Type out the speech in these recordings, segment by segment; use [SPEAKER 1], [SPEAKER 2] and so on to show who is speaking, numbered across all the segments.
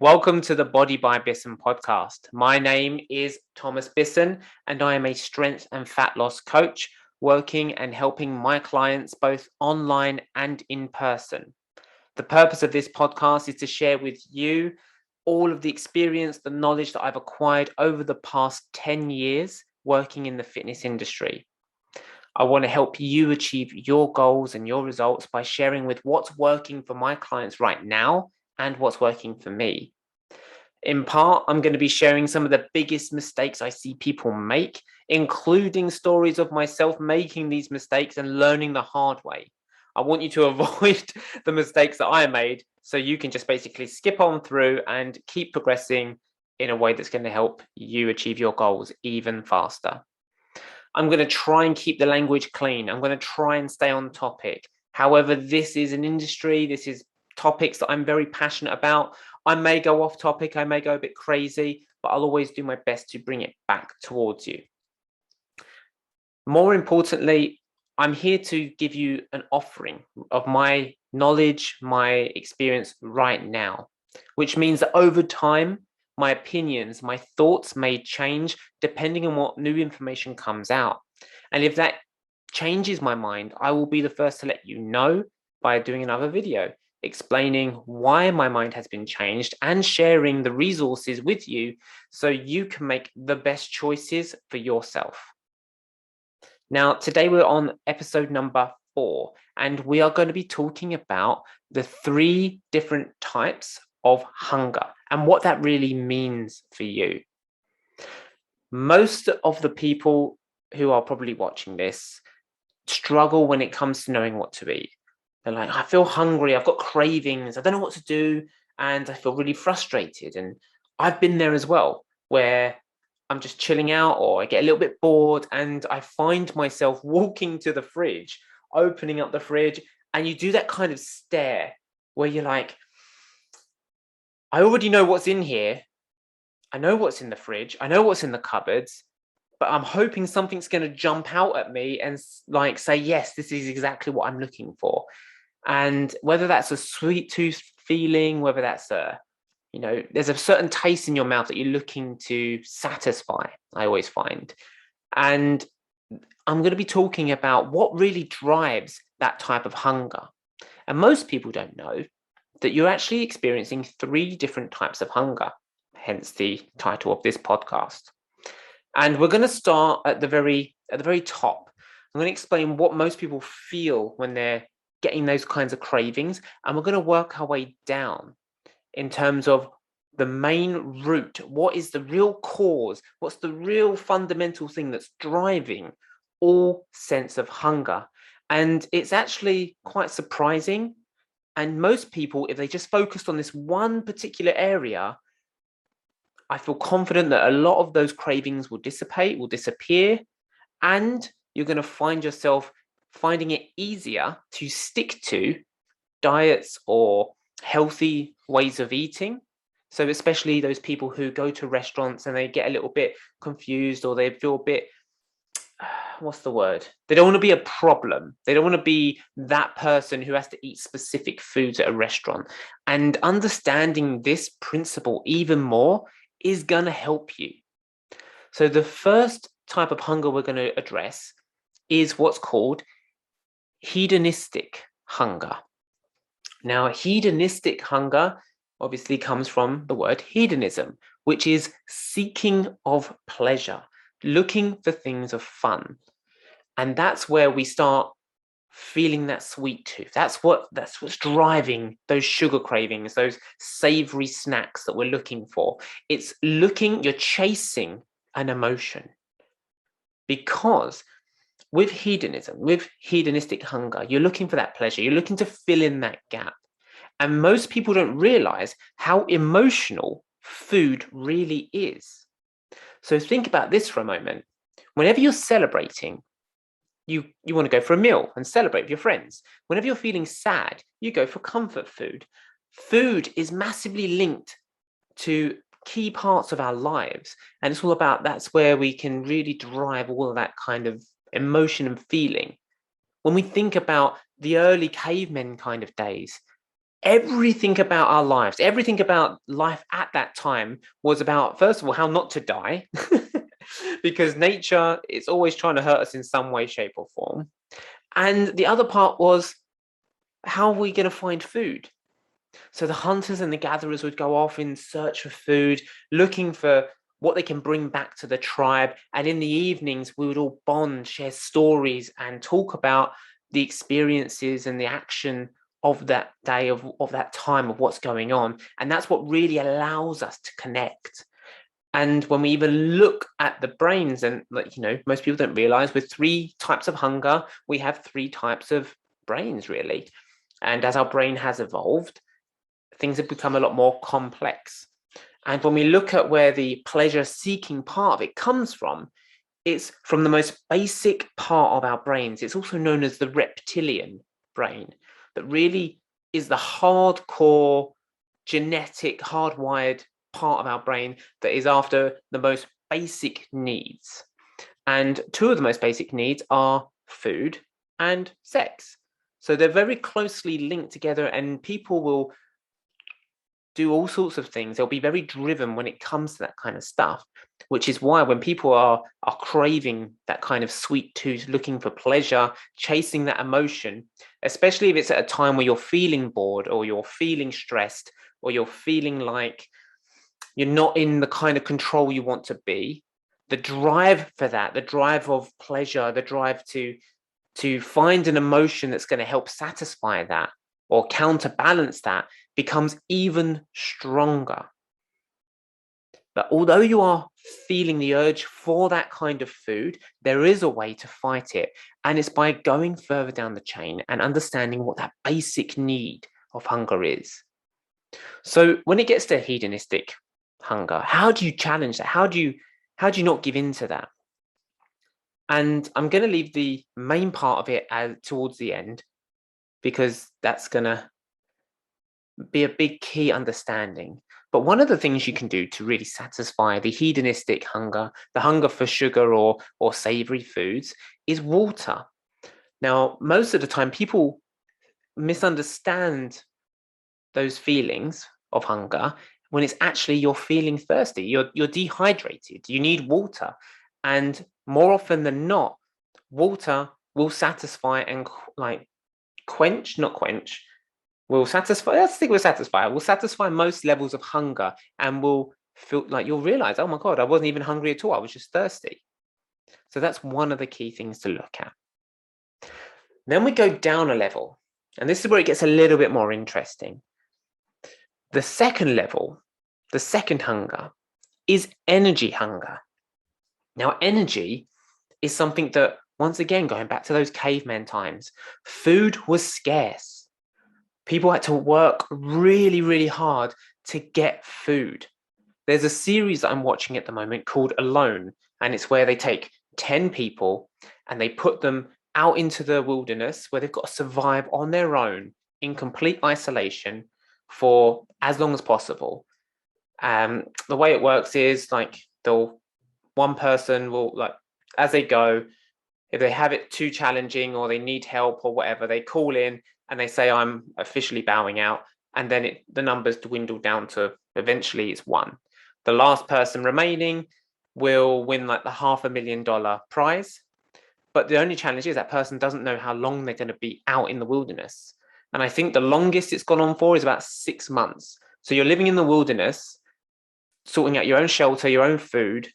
[SPEAKER 1] Welcome to the Body by Bisson podcast. My name is Thomas Bisson, and I am a strength and fat loss coach working and helping my clients both online and in person. The purpose of this podcast is to share with you all of the experience, the knowledge that I've acquired over the past 10 years working in the fitness industry. I want to help you achieve your goals and your results by sharing with what's working for my clients right now and what's working for me. In part, I'm going to be sharing some of the biggest mistakes I see people make, including stories of myself making these mistakes and learning the hard way. I want you to avoid the mistakes that I made so you can just basically skip on through and keep progressing in a way that's going to help you achieve your goals even faster. I'm going to try and keep the language clean. I'm going to try and stay on topic. However, this is an industry, this is topics that I'm very passionate about. I may go off topic, I may go a bit crazy, but I'll always do my best to bring it back towards you. More importantly, I'm here to give you an offering of my knowledge, my experience right now, which means that over time, my opinions, my thoughts may change depending on what new information comes out. And if that changes my mind, I will be the first to let you know by doing another video explaining why my mind has been changed and sharing the resources with you so you can make the best choices for yourself. Now, today we're on episode number 4, and we are going to be talking about the 3 different types of hunger and what that really means for you. Most of the people who are probably watching this struggle when it comes to knowing what to eat. They're like, I feel hungry, I've got cravings, I don't know what to do, and I feel really frustrated. And I've been there as well, where I'm just chilling out or I get a little bit bored and I find myself walking to the fridge, opening up the fridge, and you do that kind of stare where you're like, I already know what's in here. I know what's in the fridge. I know what's in the cupboards, but I'm hoping something's going to jump out at me and like say, yes, this is exactly what I'm looking for. And whether that's a sweet tooth feeling, whether that's there's a certain taste in your mouth that you're looking to satisfy, I always find. And I'm going to be talking about what really drives that type of hunger. And most people don't know that you're actually experiencing 3 different types of hunger, hence the title of this podcast. And we're going to start at the very top. I'm going to explain what most people feel when they're getting those kinds of cravings, and we're going to work our way down in terms of the main root. What is the real cause? What's the real fundamental thing that's driving all sense of hunger? And it's actually quite surprising. And most people, if they just focused on this one particular area, I feel confident that a lot of those cravings will dissipate, will disappear, and you're going to find yourself finding it easier to stick to diets or healthy ways of eating. So especially those people who go to restaurants and they get a little bit confused or they feel a bit, what's the word? They don't want to be a problem. They don't want to be that person who has to eat specific foods at a restaurant. And understanding this principle even more is going to help you. So the first type of hunger we're going to address is what's called hedonistic hunger. Now, hedonistic hunger obviously comes from the word hedonism, which is seeking of pleasure, looking for things of fun. And that's where we start feeling that sweet tooth. That's what's driving those sugar cravings, those savoury snacks that we're looking for. You're chasing an emotion. Because with hedonism, with hedonistic hunger, you're looking for that pleasure. You're looking to fill in that gap. And most people don't realize how emotional food really is. So think about this for a moment. Whenever you're celebrating, you want to go for a meal and celebrate with your friends. Whenever you're feeling sad, you go for comfort food. Food is massively linked to key parts of our lives. And it's all about, that's where we can really drive all of that kind of emotion and feeling. When we think about the early cavemen kind of days, everything about our lives, everything about life at that time was about, first of all, how not to die, because nature is always trying to hurt us in some way, shape, or form. And the other part was, how are we going to find food? So the hunters and the gatherers would go off in search of food, looking for what they can bring back to the tribe. And in the evenings, we would all bond, share stories, and talk about the experiences and the action of that day, of that time, of what's going on. And that's what really allows us to connect. And when we even look at the brains, and most people don't realize, with 3 types of hunger, we have 3 types of brains, really. And as our brain has evolved, things have become a lot more complex. And when we look at where the pleasure-seeking part of it comes from, it's from the most basic part of our brains. It's also known as the reptilian brain, that really is the hardcore, genetic, hardwired part of our brain that is after the most basic needs. And 2 of the most basic needs are food and sex. So they're very closely linked together, and people will do all sorts of things. They'll be very driven when it comes to that kind of stuff, which is why when people are craving that kind of sweet tooth, looking for pleasure, chasing that emotion, especially if it's at a time where you're feeling bored, or you're feeling stressed, or you're feeling like you're not in the kind of control you want to be, the drive for that, the drive of pleasure, the drive to find an emotion that's going to help satisfy that or counterbalance that becomes even stronger. But although you are feeling the urge for that kind of food, there is a way to fight it. And it's by going further down the chain and understanding what that basic need of hunger is. So when it gets to hedonistic hunger, how do you challenge that? How do you not give in to that? And I'm going to leave the main part of it towards the end, because that's going to be a big key understanding. But one of the things you can do to really satisfy the hedonistic hunger, the hunger for sugar or savory foods, is water. Now, most of the time, people misunderstand those feelings of hunger when it's actually you're feeling thirsty, you're dehydrated, you need water. And more often than not, water will satisfy and will satisfy, let's think will satisfy most levels of hunger, and will feel like you'll realize, oh my God, I wasn't even hungry at all, I was just thirsty. So that's one of the key things to look at. Then we go down a level, and this is where it gets a little bit more interesting. The second level, the second hunger, is energy hunger. Now, energy is something that, once again, going back to those caveman times, food was scarce. People had to work really, really hard to get food. There's a series that I'm watching at the moment called Alone, and it's where they take 10 people and they put them out into the wilderness where they've got to survive on their own in complete isolation for as long as possible. The way it works is one person will, as they go, if they have it too challenging or they need help or whatever, they call in and they say, I'm officially bowing out. And then the numbers dwindle down to eventually it's 1. The last person remaining will win the $500,000 prize. But the only challenge is that person doesn't know how long they're going to be out in the wilderness. And I think the longest it's gone on for is about 6 months. So you're living in the wilderness, sorting out your own shelter, your own food,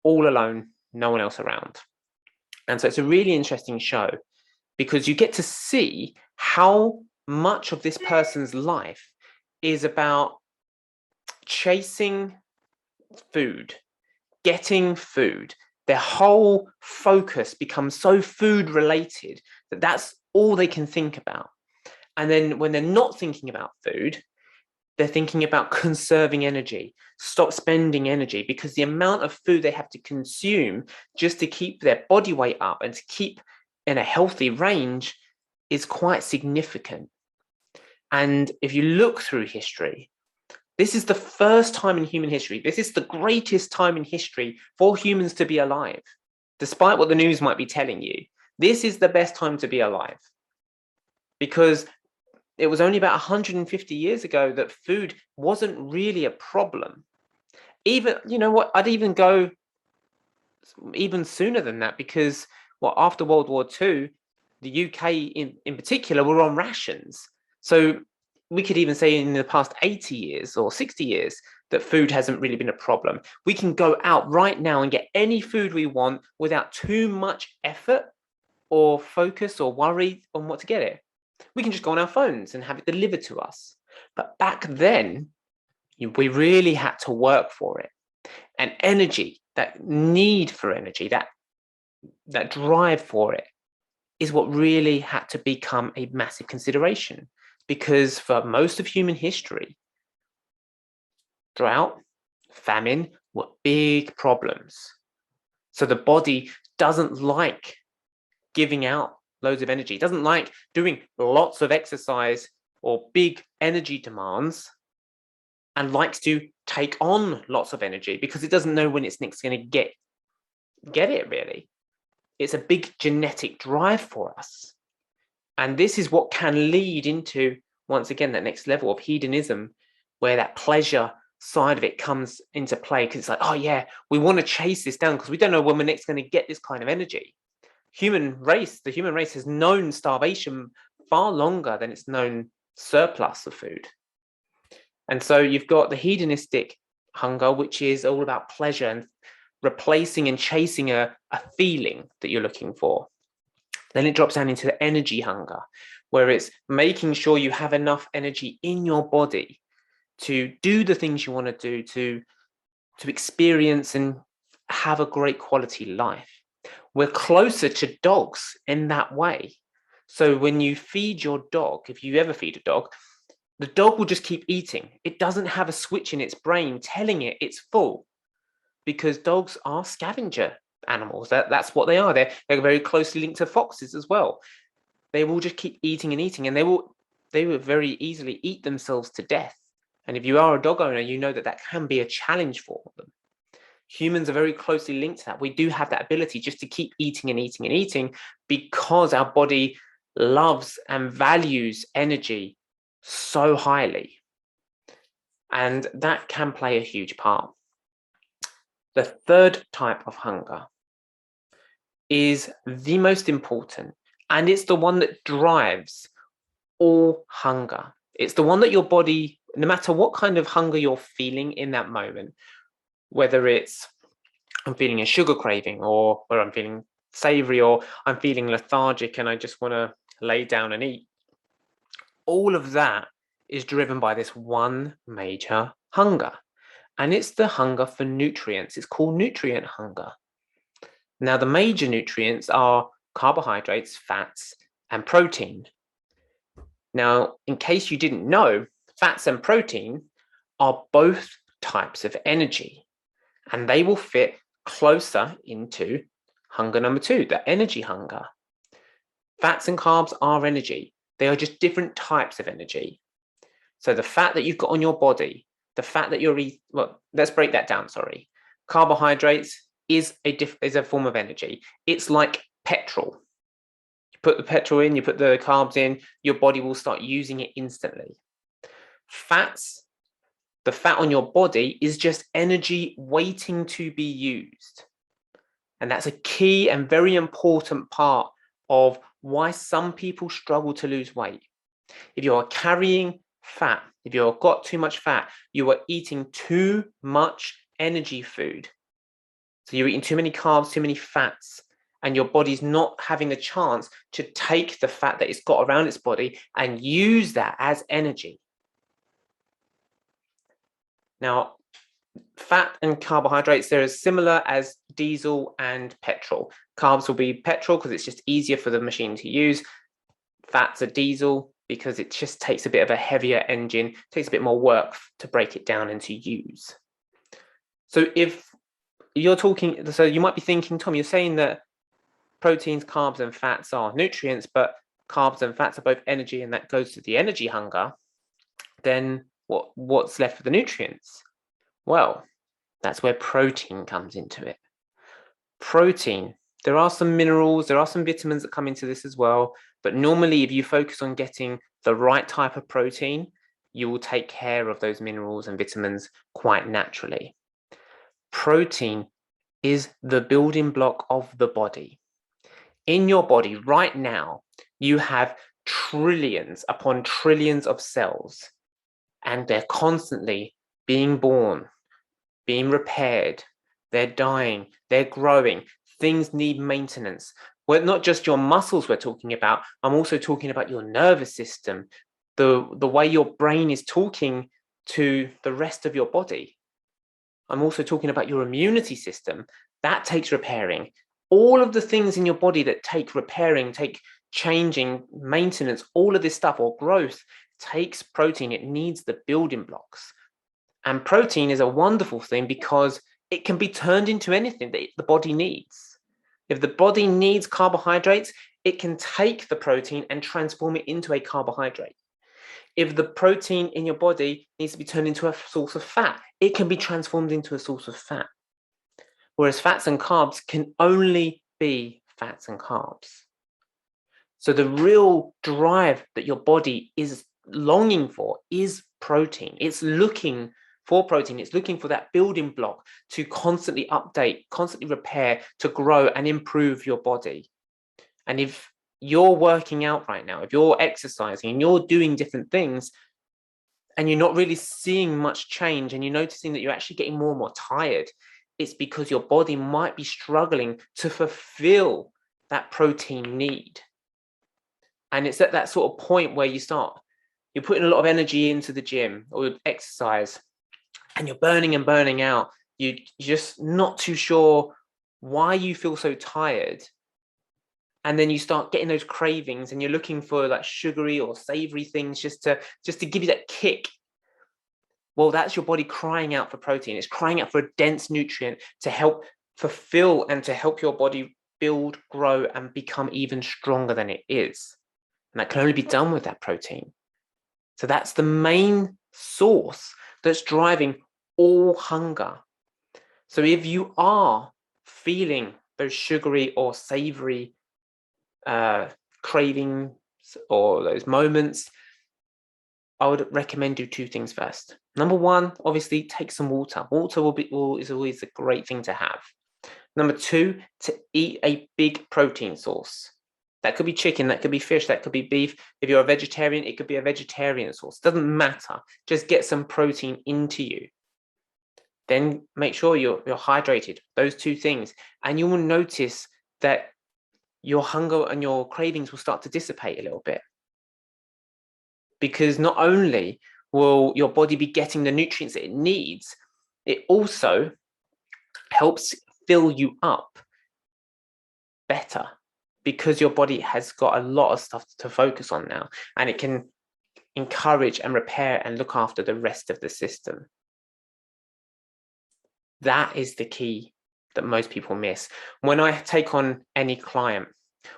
[SPEAKER 1] all alone, no one else around. And so it's a really interesting show, because you get to see how much of this person's life is about chasing food, getting food. Their whole focus becomes so food related that that's all they can think about. And then when they're not thinking about food, they're thinking about conserving energy, stop spending energy, because the amount of food they have to consume just to keep their body weight up and to keep in a healthy range is quite significant. And if you look through history, this is the first time in human history, this is the greatest time in history for humans to be alive. Despite what the news might be telling you, this is the best time to be alive. Because it was only about 150 years ago that food wasn't really a problem. Even, you know what, I'd even go even sooner than that, because after World War II, the UK in particular were on rations. So we could even say in the past 80 years or 60 years that food hasn't really been a problem. We can go out right now and get any food we want without too much effort or focus or worry on what to get it. We can just go on our phones and have it delivered to us. But back then, we really had to work for it. And energy, that need for energy, that drive for it, is what really had to become a massive consideration. Because for most of human history, drought, famine were big problems. So the body doesn't like giving out loads of energy, doesn't like doing lots of exercise or big energy demands, and likes to take on lots of energy because it doesn't know when it's next going to get it, really. It's a big genetic drive for us. And this is what can lead into, once again, that next level of hedonism, where that pleasure side of it comes into play, because it's like, oh yeah, we want to chase this down because we don't know when we're next going to get this kind of energy. The human race has known starvation far longer than it's known surplus of food. And so you've got the hedonistic hunger, which is all about pleasure and replacing and chasing a feeling that you're looking for. Then it drops down into the energy hunger, where it's making sure you have enough energy in your body to do the things you want to do, to experience and have a great quality life. We're closer to dogs in that way. So when you feed your dog, if you ever feed a dog, the dog will just keep eating. It doesn't have a switch in its brain telling it it's full, because dogs are scavenger animals. That's what they are. They're very closely linked to foxes as well. They will just keep eating and eating, and they will very easily eat themselves to death. And if you are a dog owner, you know that can be a challenge for them. Humans are very closely linked to that. We do have that ability just to keep eating and eating and eating, because our body loves and values energy so highly. And that can play a huge part. The third type of hunger is the most important, and it's the one that drives all hunger. It's the one that your body, no matter what kind of hunger you're feeling in that moment, whether it's I'm feeling a sugar craving, or I'm feeling savoury, or I'm feeling lethargic and I just want to lay down and eat, all of that is driven by this one major hunger. And it's the hunger for nutrients. It's called nutrient hunger. Now, the major nutrients are carbohydrates, fats, and protein. Now, in case you didn't know, fats and protein are both types of energy, and they will fit closer into hunger number 2, the energy hunger. Fats and carbs are energy. They are just different types of energy. So the fat that you've got on your body, the fat that you're eating, well, let's break that down, sorry. Carbohydrates is a form of energy. It's like petrol. You put the petrol in, you put the carbs in, your body will start using it instantly. Fats, the fat on your body is just energy waiting to be used. And that's a key and very important part of why some people struggle to lose weight. If you are carrying fat, if you've got too much fat, you are eating too much energy food. So you're eating too many carbs, too many fats, and your body's not having a chance to take the fat that it's got around its body and use that as energy. Now, fat and carbohydrates, they're as similar as diesel and petrol. Carbs will be petrol because it's just easier for the machine to use. Fats are diesel because it just takes a bit of a heavier engine, takes a bit more work to break it down and to use. So if you're talking, so you might be thinking, Tom, you're saying that proteins, carbs, and fats are nutrients, but carbs and fats are both energy, and that goes to the energy hunger. Then what's left for the nutrients? Well, that's where protein comes into it. Protein, there are some minerals, there are some vitamins that come into this as well, but normally if you focus on getting the right type of protein, you will take care of those minerals and vitamins quite naturally. Protein is the building block of the body. In your body right now, you have trillions upon trillions of cells, and they're constantly being born, being repaired, they're dying, they're growing. Things need maintenance. Well, not just your muscles we're talking about, I'm also talking about your nervous system, the way your brain is talking to the rest of your body. I'm also talking about your immunity system. That takes repairing. All of the things in your body that take repairing, take changing, maintenance, all of this stuff, or growth, takes protein. It needs the building blocks. And protein is a wonderful thing because it can be turned into anything that the body needs. If the body needs carbohydrates, it can take the protein and transform it into a carbohydrate. If the protein in your body needs to be turned into a source of fat, it can be transformed into a source of fat. Whereas fats and carbs can only be fats and carbs. So the real drive that your body is longing for is protein. It's looking for protein. It's looking for that building block to constantly update, constantly repair, to grow and improve your body. And if you're working out right now, if you're exercising and you're doing different things and you're not really seeing much change and you're noticing that you're actually getting more and more tired, it's because your body might be struggling to fulfill that protein need. And it's at that sort of point where you're putting a lot of energy into the gym or exercise and you're burning and burning out. You're just not too sure why you feel so tired. And then you start getting those cravings and you're looking for like sugary or savory things just to give you that kick. Well, that's your body crying out for protein. It's crying out for a dense nutrient to help fulfill and to help your body build, grow, and become even stronger than it is. And that can only be done with that protein. So that's the main source that's driving all hunger. So if you are feeling those sugary or savory cravings or those moments, I would recommend do two things first. Number one, obviously take some water. Water is always a great thing to have. Number two, to eat a big protein source. That could be chicken, that could be fish, that could be beef. If you're a vegetarian, it could be a vegetarian source. Doesn't matter. Just get some protein into you. Then make sure you're hydrated. Those two things. And you will notice that your hunger and your cravings will start to dissipate a little bit. Because not only will your body be getting the nutrients that it needs, it also helps fill you up better because your body has got a lot of stuff to focus on now, and it can encourage and repair and look after the rest of the system. That is the key that most people miss. When I take on any client,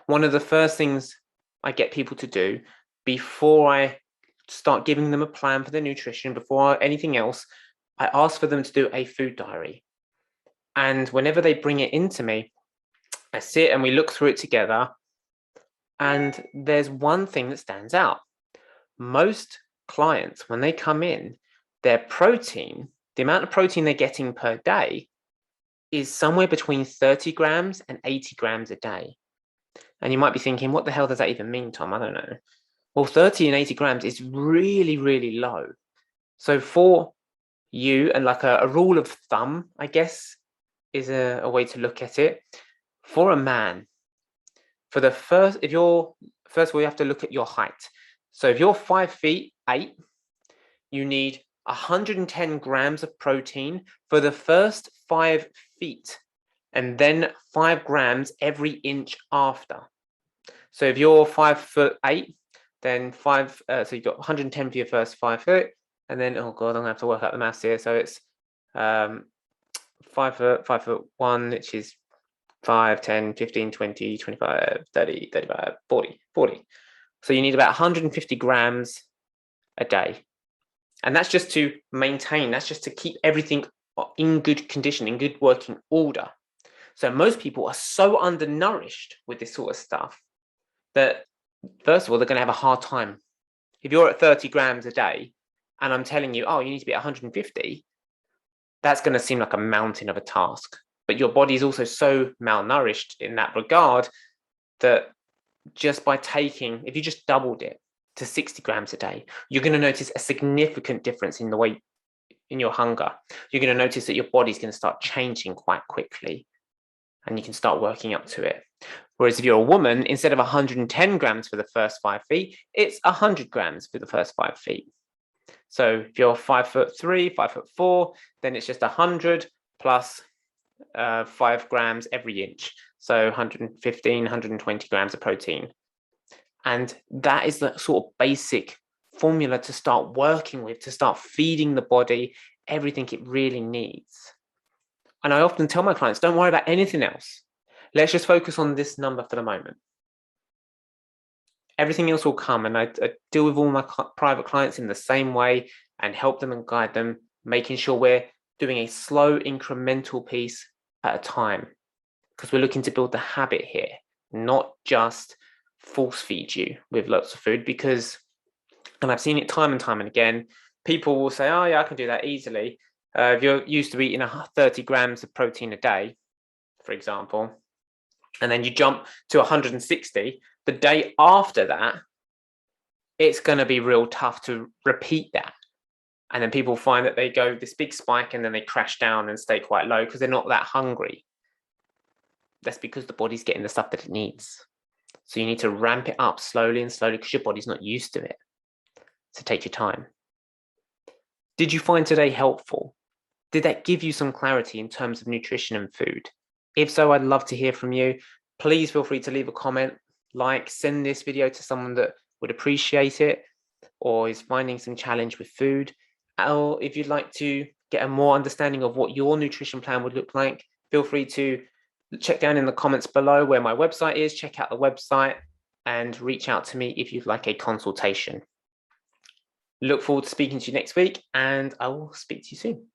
[SPEAKER 1] one of the first things I get people to do before I start giving them a plan for their nutrition, before anything else, I ask for them to do a food diary. And whenever they bring it into me, I sit and we look through it together. And there's one thing that stands out. Most clients, when they come in, their protein, the amount of protein they're getting per day is somewhere between 30 grams and 80 grams a day. And you might be thinking, what the hell does that even mean, Tom? I don't know. Well, 30 and 80 grams is really, really low. So for you, and like a rule of thumb, I guess, is a way to look at it. For a man, first of all, you have to look at your height. So if you're 5'8", you need 110 grams of protein for the first 5 feet, and then 5 grams every inch after. So if you're 5'8", then so you've got 110 for your first 5 foot, and then, oh God, I'm gonna have to work out the maths here. So it's 5'1", which is 5, 10, 15, 20, 25, 30, 35, 40. So you need about 150 grams a day. And that's just to maintain, that's just to keep everything in good condition, in good working order. So most people are so undernourished with this sort of stuff that, first of all, they're going to have a hard time If you're at 30 grams a day and I'm telling you, oh, you need to be at 150, that's going to seem like a mountain of a task. But your body is also so malnourished in that regard that just by taking, if you just doubled it to 60 grams a day, you're going to notice a significant difference in the way, in your hunger. You're going to notice that your body's going to start changing quite quickly and you can start working up to it. Whereas if you're a woman, instead of 110 grams for the first 5 feet, it's 100 grams for the first 5 feet. So if you're 5'3", 5'4", then it's just 100 plus 5 grams every inch. So 115, 120 grams of protein. And that is the sort of basic formula to start working with, to start feeding the body everything it really needs. And I often tell my clients, don't worry about anything else. Let's just focus on this number for the moment. Everything else will come. And I deal with all my private clients in the same way and help them and guide them, making sure we're doing a slow incremental piece at a time, because we're looking to build the habit here, not just force feed you with lots of food. Because, and I've seen it time and time and again, people will say, oh yeah, I can do that easily. If you're used to eating 30 grams of protein a day, for example, and then you jump to 160, the day after that, it's going to be real tough to repeat that. And then people find that they go this big spike and then they crash down and stay quite low because they're not that hungry. That's because the body's getting the stuff that it needs. So you need to ramp it up slowly and slowly because your body's not used to it. So take your time. Did you find today helpful? Did that give you some clarity in terms of nutrition and food? If so, I'd love to hear from you. Please feel free to leave a comment, send this video to someone that would appreciate it or is finding some challenge with food. Or if you'd like to get a more understanding of what your nutrition plan would look like, feel free to check down in the comments below where my website is, check out the website and reach out to me if you'd like a consultation. Look forward to speaking to you next week and I will speak to you soon.